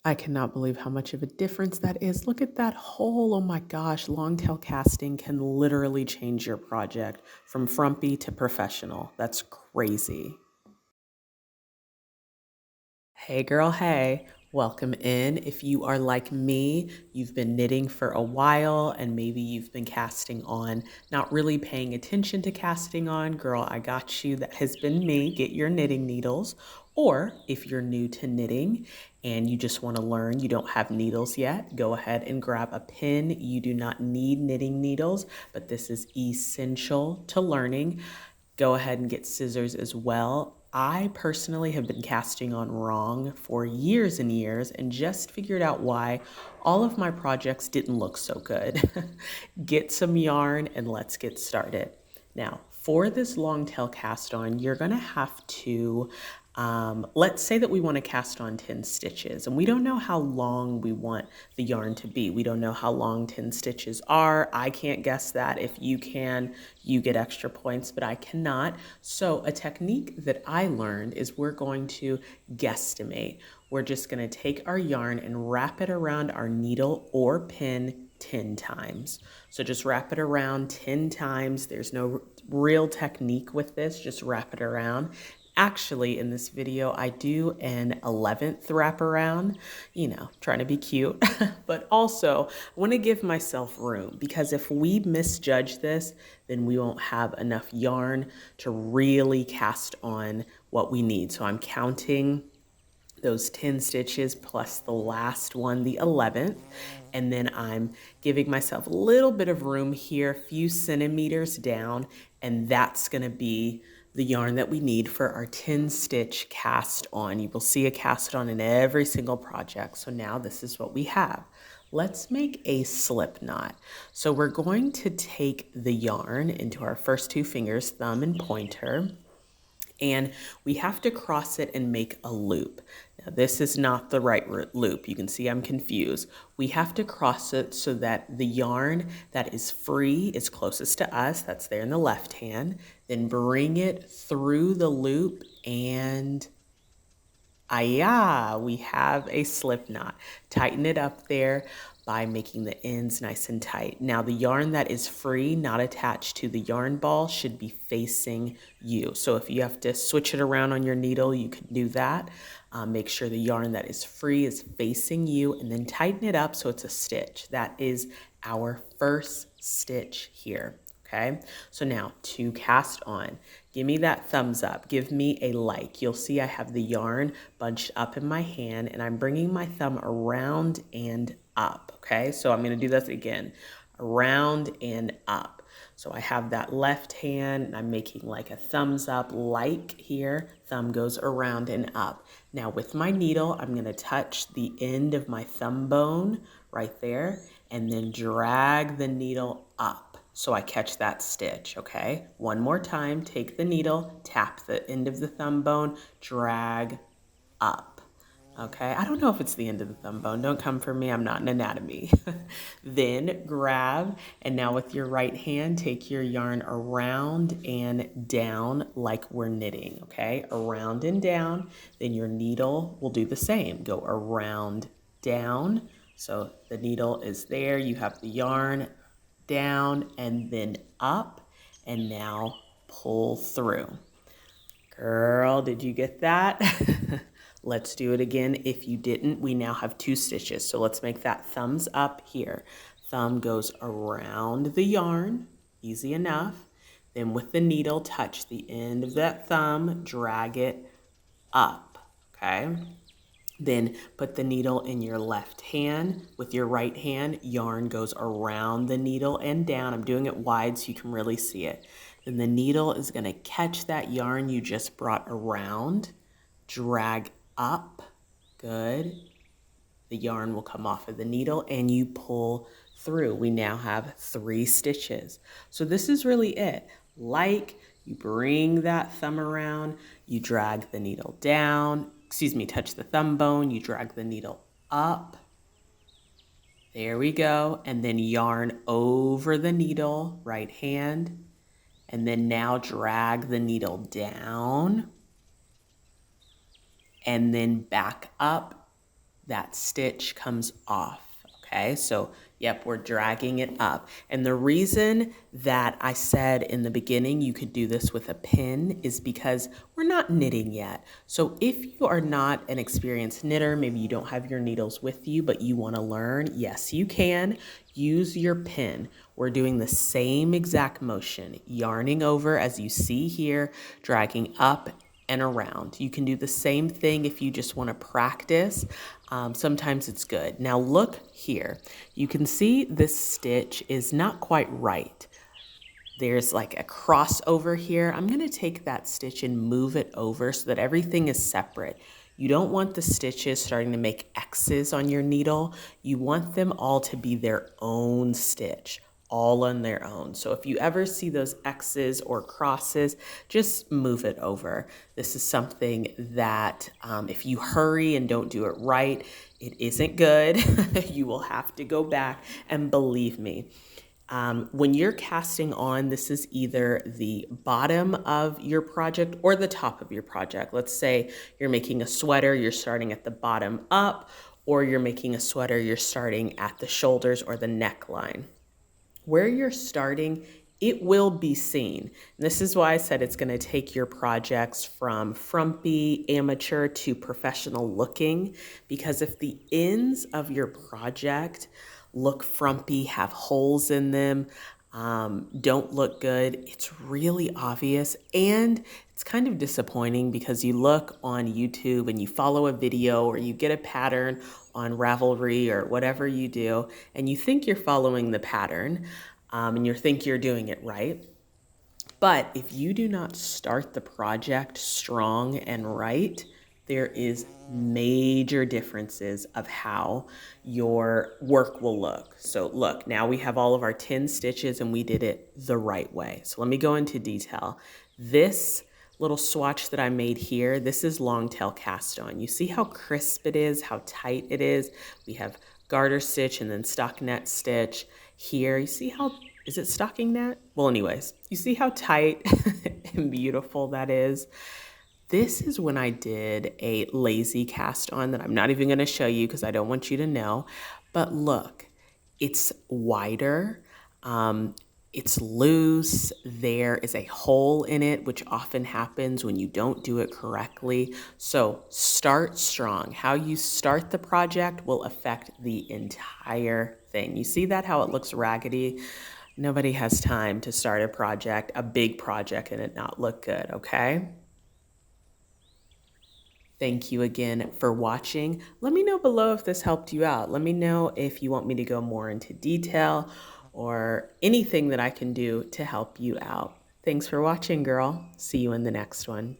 I cannot believe how much of a difference that is. Look at that hole. Oh my gosh, long tail casting can literally change your project from frumpy to professional. That's crazy. Hey girl, hey, welcome in. If you are like me, you've been knitting for a while and maybe you've been casting on, not really paying attention to casting on, girl, I got you. That has been me. Get your knitting needles. Or if you're new to knitting and you just want to learn, you don't have needles yet, go ahead and grab a pin. You do not need knitting needles, but this is essential to learning. Go ahead and get scissors as well. I personally have been casting on wrong for years and years and just figured out why all of my projects didn't look so good. Get some yarn and let's get started. Now, for this long tail cast on, you're gonna have to, let's say that we wanna cast on 10 stitches and we don't know how long we want the yarn to be. We don't know how long 10 stitches are. I can't guess that. If you can, you get extra points, but I cannot. So a technique that I learned is we're going to guesstimate. We're just gonna take our yarn and wrap it around our needle or pin 10 times. So just wrap it around 10 times. There's no real technique with this, just wrap it around. Actually, in this video, I do an 11th wraparound, trying to be cute, but also I want to give myself room because if we misjudge this, then we won't have enough yarn to really cast on what we need. So I'm counting those 10 stitches plus the last one, the 11th. And then I'm giving myself a little bit of room here, a few centimeters down, and that's gonna be the yarn that we need for our 10 stitch cast on. You will see a cast on in every single project. So now this is what we have. Let's make a slip knot. So we're going to take the yarn into our first two fingers, thumb and pointer, and we have to cross it and make a loop. Now, this is not the right loop. You can see I'm confused. We have to cross it so that the yarn that is free is closest to us. That's there in the left hand. Then bring it through the loop and we have a slip knot. Tighten it up there by making the ends nice and tight. Now the yarn that is free, not attached to the yarn ball, should be facing you. So if you have to switch it around on your needle, you can do that. Make sure the yarn that is free is facing you and then tighten it up so it's a stitch. That is our first stitch here. Okay, so now to cast on, give me that thumbs up, give me a like. You'll see I have the yarn bunched up in my hand and I'm bringing my thumb around and up. Okay, so I'm gonna do this again, around and up. So I have that left hand and I'm making like a thumbs up like here, thumb goes around and up. Now with my needle, I'm gonna touch the end of my thumb bone right there and then drag the needle up. So I catch that stitch, okay? One more time, take the needle, tap the end of the thumb bone, drag up, okay? I don't know if it's the end of the thumb bone. Don't come for me, I'm not in anatomy. Then grab, and now with your right hand, take your yarn around and down like we're knitting, okay? Around and down, then your needle will do the same. Go around, down, so the needle is there, you have the yarn, down and then up, and now pull through. Girl, did you get that? Let's do it again. If you didn't, we now have two stitches. So let's make that thumbs up here. Thumb goes around the yarn, easy enough. Then with the needle, touch the end of that thumb, drag it up, okay? Then put the needle in your left hand. With your right hand, yarn goes around the needle and down. I'm doing it wide so you can really see it. Then the needle is gonna catch that yarn you just brought around, drag up, good. The yarn will come off of the needle and you pull through. We now have 3 stitches. So this is really it. Like, you bring that thumb around, you drag the needle down, touch the thumb bone, you drag the needle up. There we go. And then yarn over the needle, right hand. And then now drag the needle down. And then back up that stitch comes off. Okay, so yep, we're dragging it up. And the reason that I said in the beginning you could do this with a pin is because we're not knitting yet. So if you are not an experienced knitter, maybe you don't have your needles with you, but you want to learn, yes, you can use your pin. We're doing the same exact motion, yarning over as you see here, dragging up and around. You can do the same thing if you just want to practice. Sometimes it's good. Now look here. You can see this stitch is not quite right. There's like a crossover here. I'm going to take that stitch and move it over so that everything is separate. You don't want the stitches starting to make X's on your needle. You want them all to be their own stitch, all on their own. So if you ever see those X's or crosses, just move it over. This is something that if you hurry and don't do it right, it isn't good. You will have to go back, and believe me, when you're casting on, this is either the bottom of your project or the top of your project. Let's say you're making a sweater, you're starting at the bottom up, or you're making a sweater, you're starting at the shoulders or the neckline. Where you're starting, it will be seen. And this is why I said it's going to take your projects from frumpy, amateur to professional looking, because if the ends of your project look frumpy, have holes in them, don't look good, it's really obvious, and it's kind of disappointing because you look on YouTube and you follow a video or you get a pattern on Ravelry or whatever you do, and you think you're following the pattern, and you think you're doing it right. But if you do not start the project strong and right, there is major differences of how your work will look. So look, now we have all of our 10 stitches and we did it the right way. So let me go into detail. This little swatch that I made here, this is long tail cast on. You see how crisp it is, how tight it is. We have garter stitch and then stockinette stitch here. You see how, is it stockinette? Well, anyways, you see how tight and beautiful that is. This is when I did a lazy cast on that I'm not even going to show you because I don't want you to know. But look, it's wider. It's loose. There is a hole in it, which often happens when you don't do it correctly. So start strong. How you start the project will affect the entire thing. You see that, how it looks raggedy? Nobody has time to start a project, a big project, and it not look good, okay? Thank you again for watching. Let me know below if this helped you out. Let me know if you want me to go more into detail or anything that I can do to help you out. Thanks for watching, girl. See you in the next one.